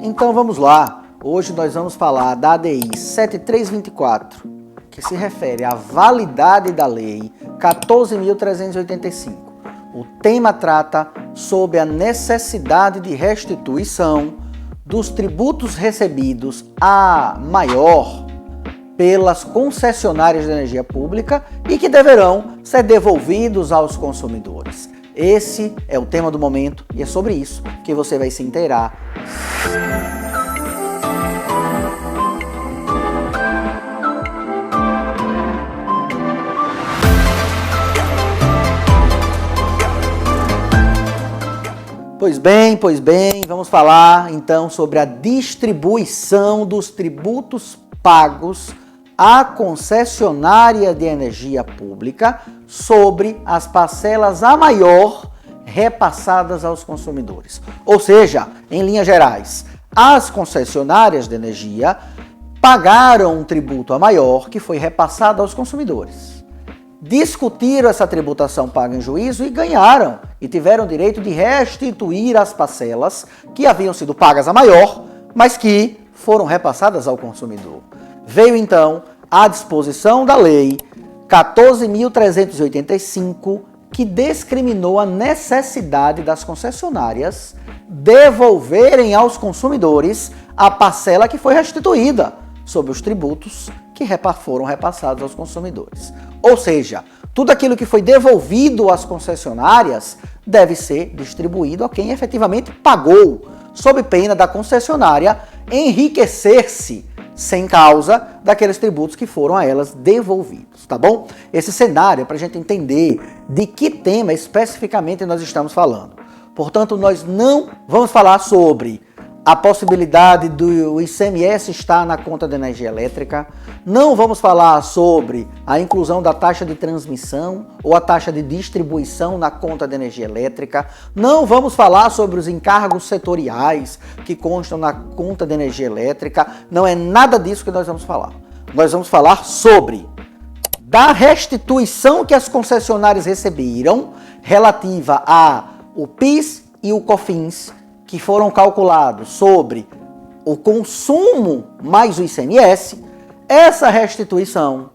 Então vamos lá, hoje nós vamos falar da ADI 7324, que se refere à validade da Lei 14.385. O tema trata sobre a necessidade de restituição dos tributos recebidos a maior pelas concessionárias de energia pública e que deverão ser devolvidos aos consumidores. Esse é o tema do momento e é sobre isso que você vai se inteirar. Pois bem, vamos falar então sobre a distribuição dos tributos pagos à concessionária de energia pública sobre as parcelas a maior repassadas aos consumidores. Ou seja, em linhas gerais, as concessionárias de energia pagaram um tributo a maior que foi repassado aos consumidores. Discutiram essa tributação paga em juízo e ganharam, e tiveram o direito de restituir as parcelas que haviam sido pagas a maior, mas que foram repassadas ao consumidor. Veio então a disposição da Lei 14.385, que discriminou a necessidade das concessionárias devolverem aos consumidores a parcela que foi restituída sobre os tributos que foram repassados aos consumidores. Ou seja, tudo aquilo que foi devolvido às concessionárias deve ser distribuído a quem efetivamente pagou, sob pena da concessionária enriquecer-se sem causa daqueles tributos que foram a elas devolvidos, tá bom? Esse cenário é para a gente entender de que tema especificamente nós estamos falando. Portanto, nós não vamos falar sobre a possibilidade do ICMS estar na conta de energia elétrica, não vamos falar sobre a inclusão da taxa de transmissão ou a taxa de distribuição na conta de energia elétrica, não vamos falar sobre os encargos setoriais que constam na conta de energia elétrica, não é nada disso que nós vamos falar. Nós vamos falar sobre da restituição que as concessionárias receberam relativa ao PIS e o COFINS, que foram calculados sobre o consumo mais o ICMS. Essa restituição,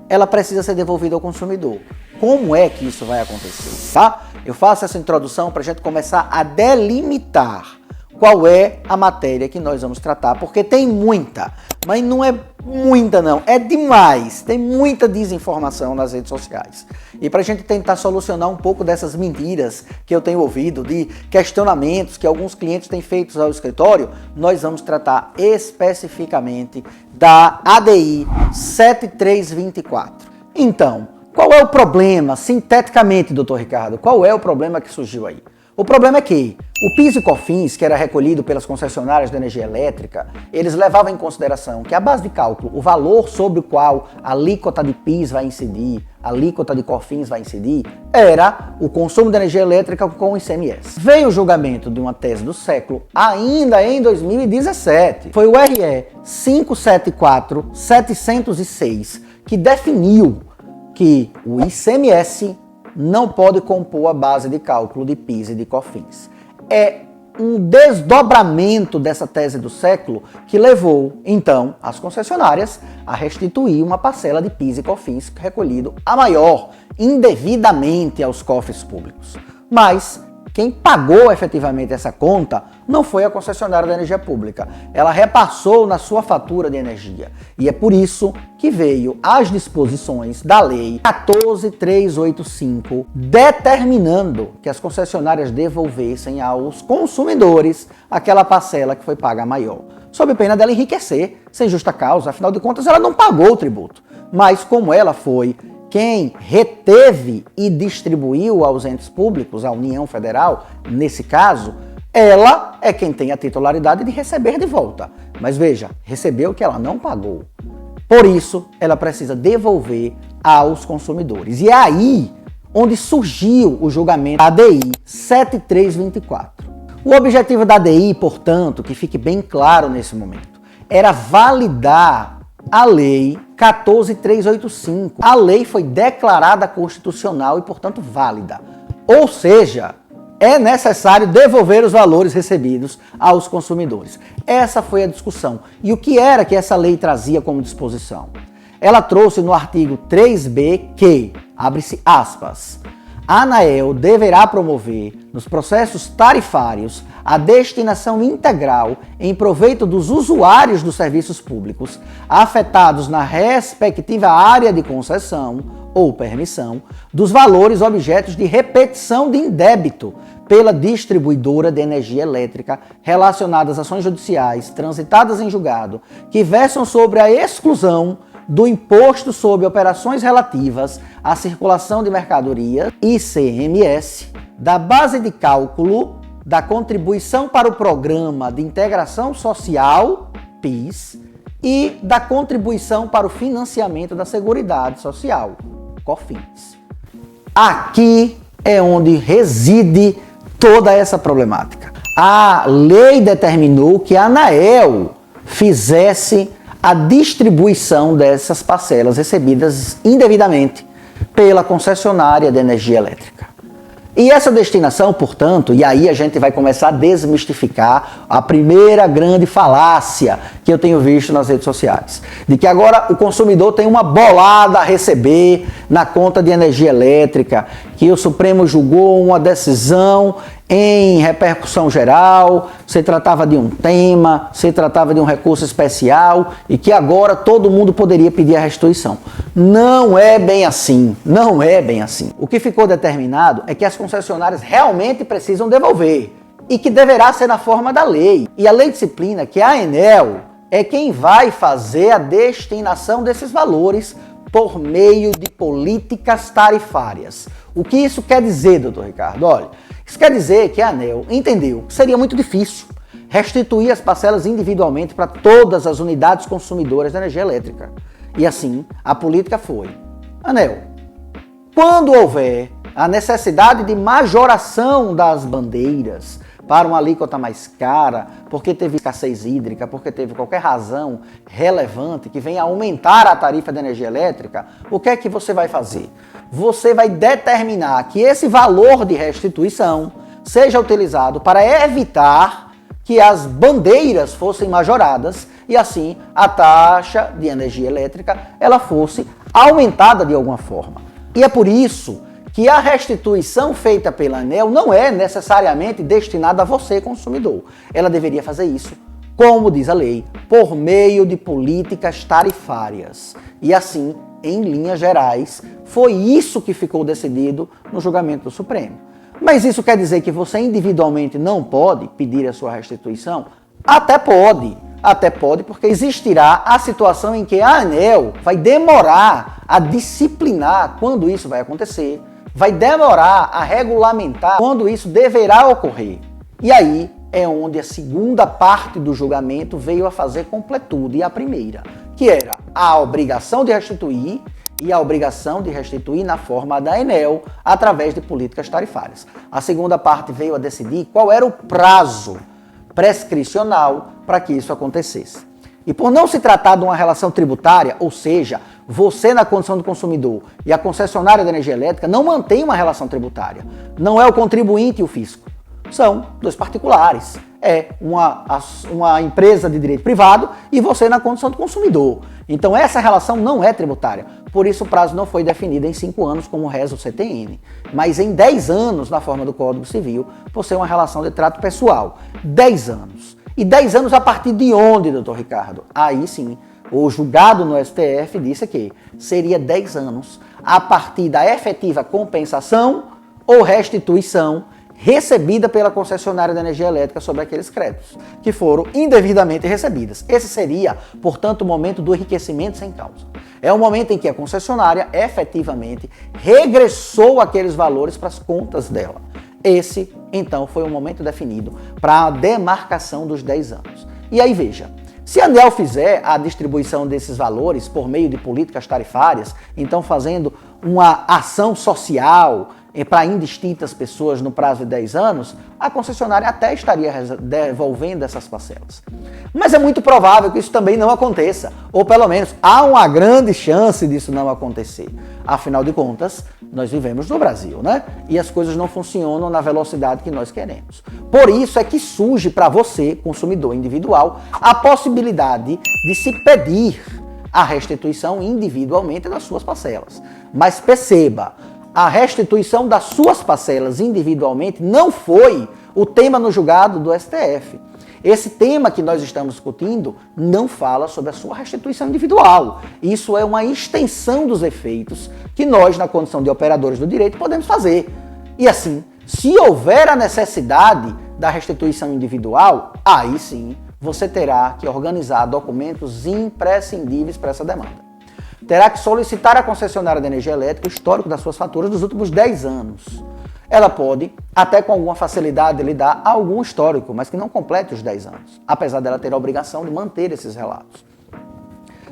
ela precisa ser devolvida ao consumidor. Como é que isso vai acontecer, tá? Eu faço essa introdução para a gente começar a delimitar qual é a matéria que nós vamos tratar, porque tem muita, mas não é muita não, é demais, tem muita desinformação nas redes sociais. E para a gente tentar solucionar um pouco dessas mentiras que eu tenho ouvido, de questionamentos que alguns clientes têm feito ao escritório, nós vamos tratar especificamente da ADI 7324. Então, qual é o problema, sinteticamente, doutor Ricardo, qual é o problema que surgiu aí? O problema é que o PIS e COFINS, que era recolhido pelas concessionárias de energia elétrica, eles levavam em consideração que a base de cálculo, o valor sobre o qual a alíquota de PIS vai incidir, a alíquota de COFINS vai incidir, era o consumo de energia elétrica com o ICMS. Veio o julgamento de uma tese do século ainda em 2017. Foi o RE 574-706 que definiu que o ICMS não pode compor a base de cálculo de PIS e de COFINS. É um desdobramento dessa tese do século que levou, então, as concessionárias a restituir uma parcela de PIS e COFINS recolhido a maior, indevidamente aos cofres públicos. Mas quem pagou efetivamente essa conta não foi a concessionária da energia pública. Ela repassou na sua fatura de energia. E é por isso que veio as disposições da Lei 14.385, determinando que as concessionárias devolvessem aos consumidores aquela parcela que foi paga maior, sob pena dela enriquecer sem justa causa. Afinal de contas, ela não pagou o tributo. Mas como ela foi quem reteve e distribuiu aos entes públicos, à União Federal, nesse caso, ela é quem tem a titularidade de receber de volta. Mas veja, recebeu que ela não pagou. Por isso, ela precisa devolver aos consumidores. E é aí onde surgiu o julgamento da ADI 7324. O objetivo da ADI, portanto, que fique bem claro nesse momento, era validar a Lei 14.385. A lei foi declarada constitucional e, portanto, válida. Ou seja, é necessário devolver os valores recebidos aos consumidores. Essa foi a discussão. E o que era que essa lei trazia como disposição? Ela trouxe no artigo 3b que, abre-se aspas, a ANAEL deverá promover, nos processos tarifários, a destinação integral em proveito dos usuários dos serviços públicos afetados na respectiva área de concessão ou permissão dos valores objetos de repetição de indébito pela distribuidora de energia elétrica relacionadas a ações judiciais transitadas em julgado que versam sobre a exclusão do Imposto sobre Operações Relativas à Circulação de Mercadoria, ICMS, da base de cálculo da Contribuição para o Programa de Integração Social, PIS, e da Contribuição para o Financiamento da Seguridade Social, COFINS. Aqui é onde reside toda essa problemática. A lei determinou que a ANAEL fizesse a distribuição dessas parcelas recebidas indevidamente pela concessionária de energia elétrica. E essa destinação, portanto, e aí a gente vai começar a desmistificar a primeira grande falácia que eu tenho visto nas redes sociais, de que agora o consumidor tem uma bolada a receber na conta de energia elétrica, que o Supremo julgou uma decisão em repercussão geral, se tratava de um tema, se tratava de um recurso especial e que agora todo mundo poderia pedir a restituição. Não é bem assim, não é bem assim. O que ficou determinado é que as concessionárias realmente precisam devolver e que deverá ser na forma da lei. E a lei disciplina que a ANEEL é quem vai fazer a destinação desses valores por meio de políticas tarifárias. O que isso quer dizer, doutor Ricardo? Olha, isso quer dizer que a ANEEL entendeu que seria muito difícil restituir as parcelas individualmente para todas as unidades consumidoras de energia elétrica. E assim, a política foi: ANEEL, quando houver a necessidade de majoração das bandeiras para uma alíquota mais cara, porque teve escassez hídrica, porque teve qualquer razão relevante que venha aumentar a tarifa de energia elétrica, o que é que você vai fazer? Você vai determinar que esse valor de restituição seja utilizado para evitar que as bandeiras fossem majoradas e assim a taxa de energia elétrica ela fosse aumentada de alguma forma. E é por isso que a restituição feita pela ANEEL não é necessariamente destinada a você, consumidor. Ela deveria fazer isso, como diz a lei, por meio de políticas tarifárias. E assim, em linhas gerais, foi isso que ficou decidido no julgamento do Supremo. Mas isso quer dizer que você individualmente não pode pedir a sua restituição? Até pode, porque existirá a situação em que a ANEEL vai demorar a disciplinar quando isso vai acontecer, vai demorar a regulamentar quando isso deverá ocorrer. E aí é onde a segunda parte do julgamento veio a fazer completude, e a primeira, que era a obrigação de restituir e a obrigação de restituir na forma da ANEEL através de políticas tarifárias. A segunda parte veio a decidir qual era o prazo prescricional para que isso acontecesse. E por não se tratar de uma relação tributária, ou seja, você na condição do consumidor e a concessionária de energia elétrica não mantém uma relação tributária. Não é o contribuinte e o fisco. São dois particulares. É uma empresa de direito privado e você na condição do consumidor. Então essa relação não é tributária. Por isso o prazo não foi definido em 5 anos, como reza o CTN, mas em 10 anos na forma do Código Civil, por ser uma relação de trato pessoal. 10 anos. E 10 anos a partir de onde, doutor Ricardo? Aí sim, o julgado no STF disse que seria 10 anos a partir da efetiva compensação ou restituição recebida pela concessionária de energia elétrica sobre aqueles créditos, que foram indevidamente recebidas. Esse seria, portanto, o momento do enriquecimento sem causa. É o momento em que a concessionária efetivamente regressou aqueles valores para as contas dela. Esse, então, foi o momento definido para a demarcação dos 10 anos. E aí, veja, se a ANEEL fizer a distribuição desses valores por meio de políticas tarifárias, então fazendo uma ação social para indistintas pessoas no prazo de 10 anos, a concessionária até estaria devolvendo essas parcelas. Mas é muito provável que isso também não aconteça, ou pelo menos há uma grande chance disso não acontecer. Afinal de contas, nós vivemos no Brasil, né? E as coisas não funcionam na velocidade que nós queremos. Por isso é que surge para você, consumidor individual, a possibilidade de se pedir a restituição individualmente das suas parcelas. Mas perceba, a restituição das suas parcelas individualmente não foi o tema no julgado do STF. Esse tema que nós estamos discutindo não fala sobre a sua restituição individual. Isso é uma extensão dos efeitos que nós, na condição de operadores do direito, podemos fazer. E assim, se houver a necessidade da restituição individual, aí sim você terá que organizar documentos imprescindíveis para essa demanda. Terá que solicitar à concessionária de energia elétrica o histórico das suas faturas dos últimos 10 anos. Ela pode, até com alguma facilidade, lhe dar algum histórico, mas que não complete os 10 anos, apesar dela ter a obrigação de manter esses relatos.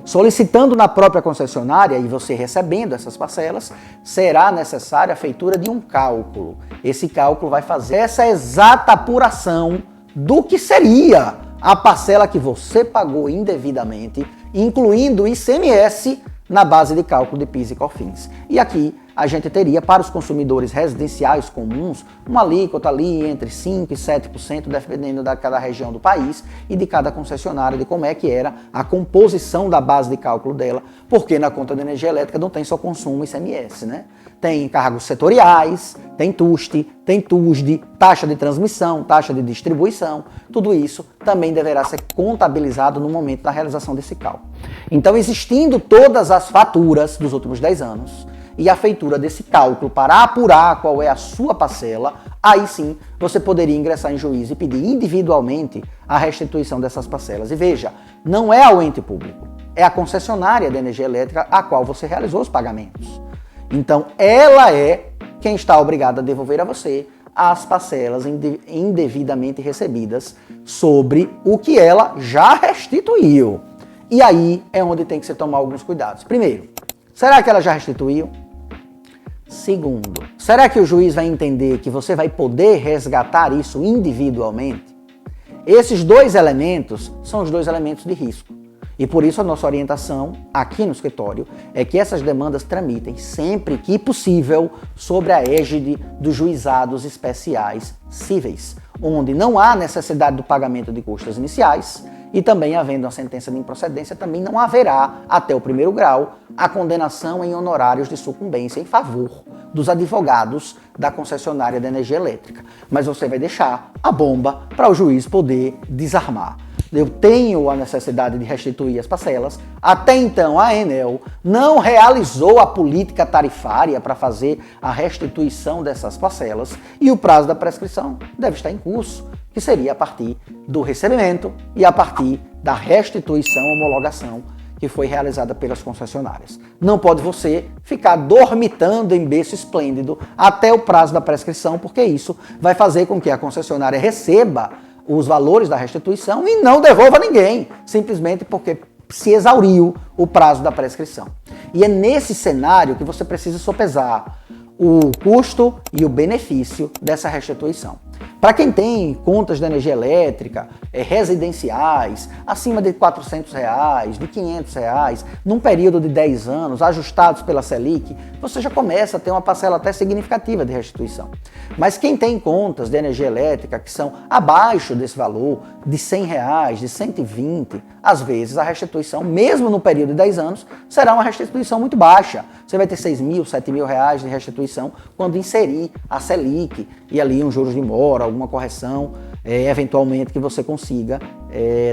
Solicitando na própria concessionária e você recebendo essas parcelas, será necessária a feitura de um cálculo. Esse cálculo vai fazer essa exata apuração do que seria a parcela que você pagou indevidamente, incluindo o ICMS na base de cálculo de PIS e COFINS. E aqui a gente teria para os consumidores residenciais comuns uma alíquota ali entre 5% e 7%, dependendo da cada região do país e de cada concessionária, de como é que era a composição da base de cálculo dela, porque na conta de energia elétrica não tem só consumo e ICMS, né? Tem encargos setoriais, tem TUST, tem TUSD, taxa de transmissão, taxa de distribuição, tudo isso também deverá ser contabilizado no momento da realização desse cálculo. Então, existindo todas as faturas dos últimos 10 anos e a feitura desse cálculo para apurar qual é a sua parcela, aí sim você poderia ingressar em juízo e pedir individualmente a restituição dessas parcelas. E veja, não é ao ente público, é a concessionária de energia elétrica a qual você realizou os pagamentos. Então, ela é quem está obrigada a devolver a você as parcelas indevidamente recebidas sobre o que ela já restituiu. E aí é onde tem que se tomar alguns cuidados. Primeiro, será que ela já restituiu? Segundo, será que o juiz vai entender que você vai poder resgatar isso individualmente? Esses dois elementos são os dois elementos de risco. E por isso a nossa orientação aqui no escritório é que essas demandas tramitem sempre que possível sobre a égide dos juizados especiais cíveis, onde não há necessidade do pagamento de custas iniciais e também havendo uma sentença de improcedência, também não haverá, até o primeiro grau, a condenação em honorários de sucumbência em favor dos advogados da concessionária de energia elétrica. Mas você vai deixar a bomba para o juiz poder desarmar. Eu tenho a necessidade de restituir as parcelas. Até então, a Enel não realizou a política tarifária para fazer a restituição dessas parcelas e o prazo da prescrição deve estar em curso, que seria a partir do recebimento e a partir da restituição, homologação que foi realizada pelas concessionárias. Não pode você ficar dormitando em berço esplêndido até o prazo da prescrição, porque isso vai fazer com que a concessionária receba os valores da restituição e não devolva a ninguém, simplesmente porque se exauriu o prazo da prescrição. E é nesse cenário que você precisa sopesar o custo e o benefício dessa restituição. Para quem tem contas de energia elétrica residenciais, acima de R$400, de R$500, num período de 10 anos, ajustados pela Selic, você já começa a ter uma parcela até significativa de restituição. Mas quem tem contas de energia elétrica que são abaixo desse valor, de R$100, de 120, às vezes a restituição, mesmo no período de 10 anos, será uma restituição muito baixa. Você vai ter R$6.000, R$7.000 de restituição quando inserir a Selic e ali um juros de mora, alguma correção, eventualmente que você consiga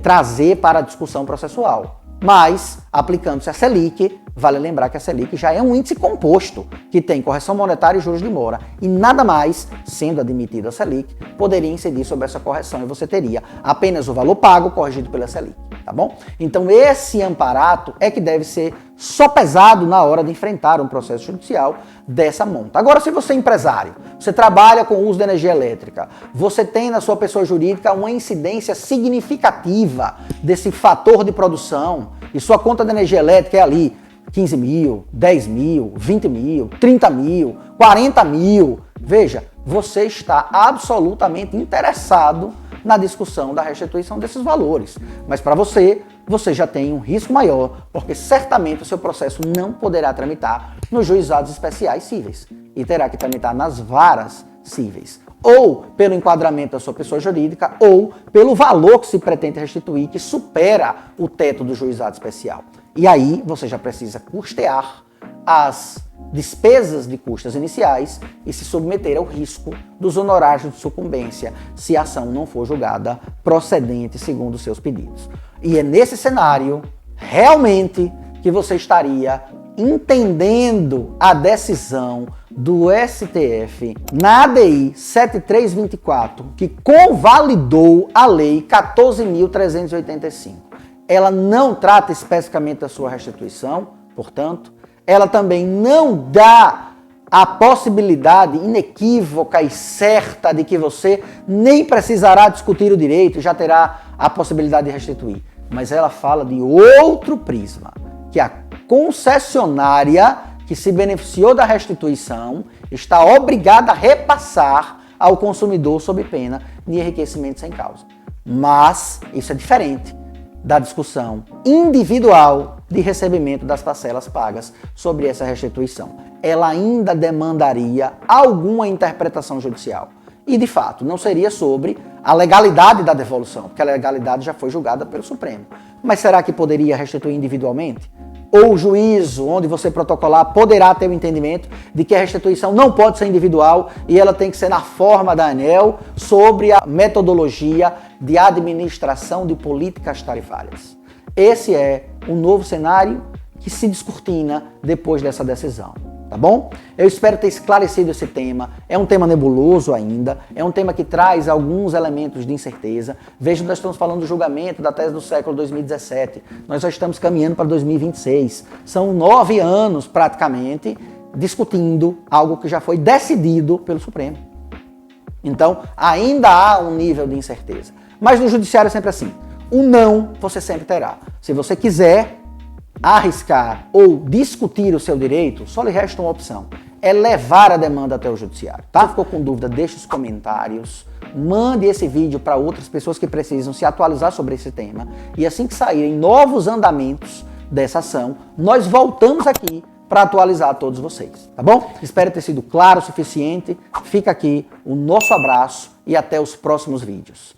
trazer para a discussão processual. Mas, aplicando-se a Selic, vale lembrar que a Selic já é um índice composto, que tem correção monetária e juros de mora, e nada mais, sendo admitida a Selic, poderia incidir sobre essa correção, e você teria apenas o valor pago corrigido pela Selic, tá bom? Então esse amparato é que deve ser sopesado na hora de enfrentar um processo judicial dessa monta. Agora, se você é empresário, você trabalha com o uso de energia elétrica, você tem na sua pessoa jurídica uma incidência significativa desse fator de produção, e sua conta de energia elétrica é ali 15 mil, 10 mil, 20 mil, 30 mil, 40 mil. Veja, você está absolutamente interessado na discussão da restituição desses valores. Mas para você já tem um risco maior, porque certamente o seu processo não poderá tramitar nos juizados especiais cíveis e terá que tramitar nas varas cíveis, ou pelo enquadramento da sua pessoa jurídica, ou pelo valor que se pretende restituir, que supera o teto do juizado especial. E aí você já precisa custear as despesas de custas iniciais e se submeter ao risco dos honorários de sucumbência se a ação não for julgada procedente segundo os seus pedidos. E é nesse cenário, realmente, que você estaria entendendo a decisão do STF na ADI 7324, que convalidou a Lei 14.385. Ela não trata especificamente da sua restituição, portanto, ela também não dá a possibilidade inequívoca e certa de que você nem precisará discutir o direito e já terá a possibilidade de restituir. Mas ela fala de outro prisma, que a concessionária que se beneficiou da restituição está obrigada a repassar ao consumidor sob pena de enriquecimento sem causa. Mas isso é diferente da discussão individual de recebimento das parcelas pagas sobre essa restituição. Ela ainda demandaria alguma interpretação judicial. E, de fato, não seria sobre a legalidade da devolução, porque a legalidade já foi julgada pelo Supremo. Mas será que poderia restituir individualmente? Ou o juízo, onde você protocolar, poderá ter o entendimento de que a restituição não pode ser individual e ela tem que ser na forma da ANEEL sobre a metodologia de administração de políticas tarifárias. Esse é o novo cenário que se descortina depois dessa decisão. Tá bom? Eu espero ter esclarecido esse tema. É um tema nebuloso ainda, é um tema que traz alguns elementos de incerteza. Veja, nós estamos falando do julgamento da tese do século 2017. Nós já estamos caminhando para 2026. São 9 anos, praticamente, discutindo algo que já foi decidido pelo Supremo. Então, ainda há um nível de incerteza. Mas no judiciário é sempre assim. O não você sempre terá. Se você quiser arriscar ou discutir o seu direito, só lhe resta uma opção: é levar a demanda até o judiciário. Tá? Se ficou com dúvida, deixe os comentários, mande esse vídeo para outras pessoas que precisam se atualizar sobre esse tema, e assim que saírem novos andamentos dessa ação, nós voltamos aqui para atualizar a todos vocês, tá bom? Espero ter sido claro o suficiente. Fica aqui o nosso abraço e até os próximos vídeos.